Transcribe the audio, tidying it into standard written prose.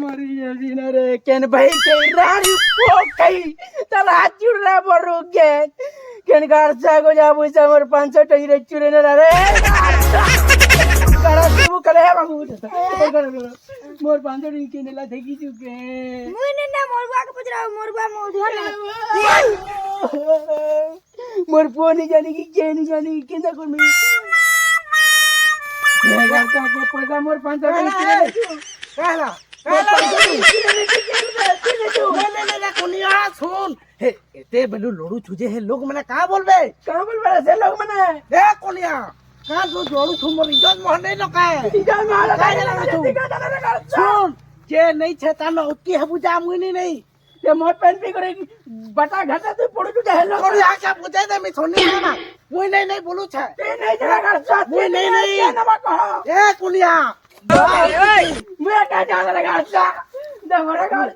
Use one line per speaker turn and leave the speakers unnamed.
मरी जल्दी ना रे केन भाई के रानी पोकई तला चुरा बरु के केन गारसा को जा बुझा मोर 500 टई रे चुरे ना रे करा तू करे बाबू मोर 500 टई के नेला देखी चुके
मुई ने ना मोरबा के पुछरा मोरबा मो धोन
मोर पोनी जानी की के नहीं जानी केंदा कोन में ये गारसा के पैसा मोर 500 टई
कहला ले कुनिया सुन हे एते बेलु लोड़ू छुजे हे लोग मने का बोलबे
कहां बोल बड़ा से लोग मने
ए कुनिया का तू लोड़ू छुमर इज्जत मोहन नहीं लकाए
इधर मार
का जला तू सुन जे नहीं छे ता न उतकी हबु जा मुनी नहीं
ये मोर पेन पे करे बटा घाटा तू पड़ तू हेलो
और आके बुझे दे मी सोनी ना मुई नहीं बोलू छे
ते नहीं जरा घर साथ
मुई नहीं
ना कहो
ए कुनिया
मैं क्या जा रहा घर सा दे मोर घर